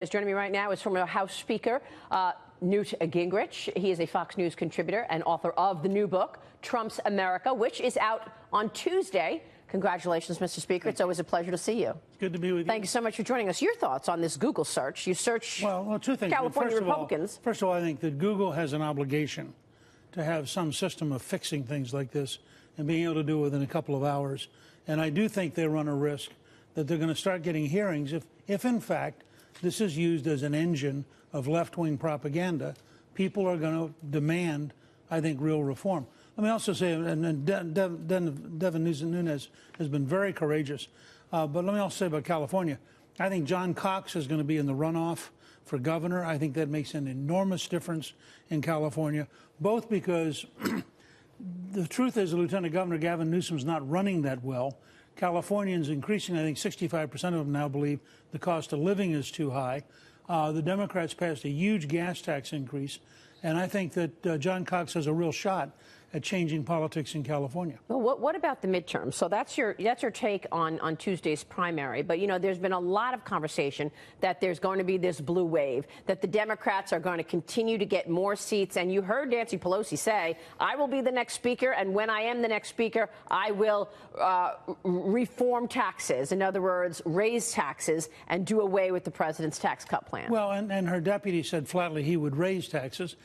Joining me right now is former House Speaker Newt Gingrich. He is a Fox News contributor and author of the new book, Trump's America, which is out on Tuesday. Congratulations, Mr. Speaker. It's always a pleasure to see you. It's good to be with you. Thank you so much for joining us. Your thoughts on this Google search? You search well, two things. California Republicans. First of all, I think that Google has an obligation to have some system of fixing things like this and being able to do it within a couple of hours. And I do think they run a risk that they're going to start getting hearings if in fact, this is used as an engine of left-wing propaganda. People are going to demand, I think, real reform. Let me also say, and Devin Nunes has been very courageous, but let me also say about California, I think John Cox is going to be in the runoff for governor. I think that makes an enormous difference in California, both because the truth is Lieutenant Governor Gavin Newsom's not running that well. Californians increasingly, I think 65% of them now believe the cost of living is too high. The Democrats passed a huge gas tax increase, and I think that John Cox has a real shot at changing politics in California. Well, what about the midterm? So that's your take on Tuesday's primary. But, you know, there's been a lot of conversation that there's going to be this blue wave, that the Democrats are going to continue to get more seats. And you heard Nancy Pelosi say, I will be the next speaker, and when I am the next speaker, I will reform taxes. In other words, raise taxes and do away with the president's tax cut plan. Well, and her deputy said flatly he would raise taxes.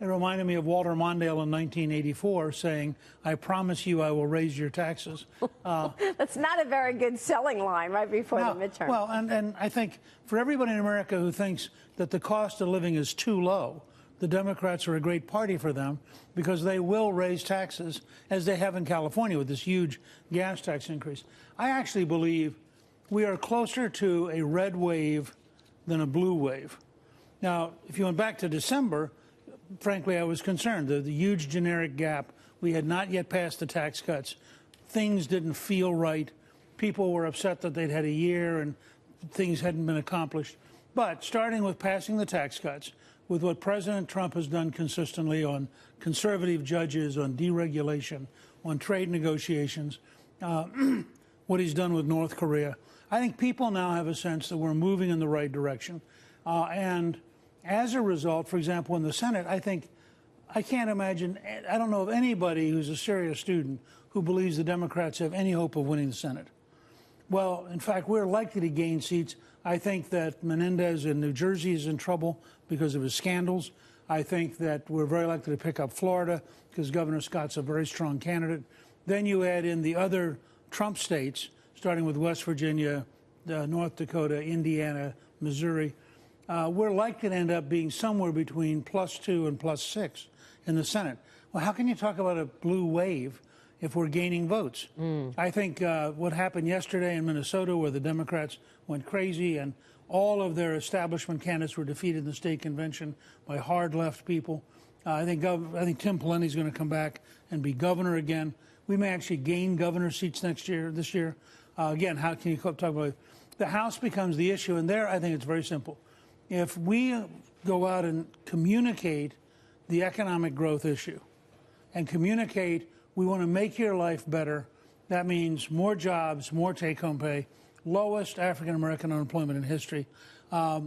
It reminded me of Walter Mondale in 1984 saying, I promise you I will raise your taxes. That's not a very good selling line right before the midterm. Well, and I think for everybody in America who thinks that the cost of living is too low, the Democrats are a great party for them because they will raise taxes, as they have in California with this huge gas tax increase. I actually believe we are closer to a red wave than a blue wave. Now, if you went back to December, frankly, I was concerned. The huge generic gap. We had not yet passed the tax cuts. Things didn't feel right. People were upset that they'd had a year and things hadn't been accomplished. But starting with passing the tax cuts, with what President Trump has done consistently on conservative judges, on deregulation, on trade negotiations, what he's done with North Korea, I think people now have a sense that we're moving in the right direction. And as a result, for example, in the Senate, I can't imagine, I don't know of anybody who's a serious student who believes the Democrats have any hope of winning the Senate. Well, in fact, we're likely to gain seats. I think that Menendez in New Jersey is in trouble because of his scandals. I think that we're very likely to pick up Florida because Governor Scott's a very strong candidate. Then you add in the other Trump states, starting with West Virginia, North Dakota, Indiana, Missouri. We're likely to end up being somewhere between +2 and +6 in the Senate. Well, how can you talk about a blue wave if we're gaining votes? I think what happened yesterday in Minnesota, where the Democrats went crazy and all of their establishment candidates were defeated in the state convention by hard left people. I think Tim Pawlenty's going to come back and be governor again. We may actually gain governor seats this year. Again, how can you talk about it? The House becomes the issue, and there I think it's very simple. If we go out and communicate the economic growth issue and communicate we want to make your life better, that means more jobs, more take-home pay, lowest African-American unemployment in history. I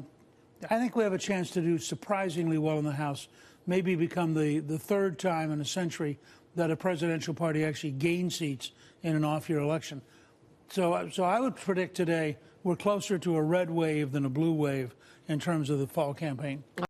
think we have a chance to do surprisingly well in the House, maybe become the third time in a century that a presidential party actually gains seats in an off-year election. So I would predict today we're closer to a red wave than a blue wave in terms of the fall campaign.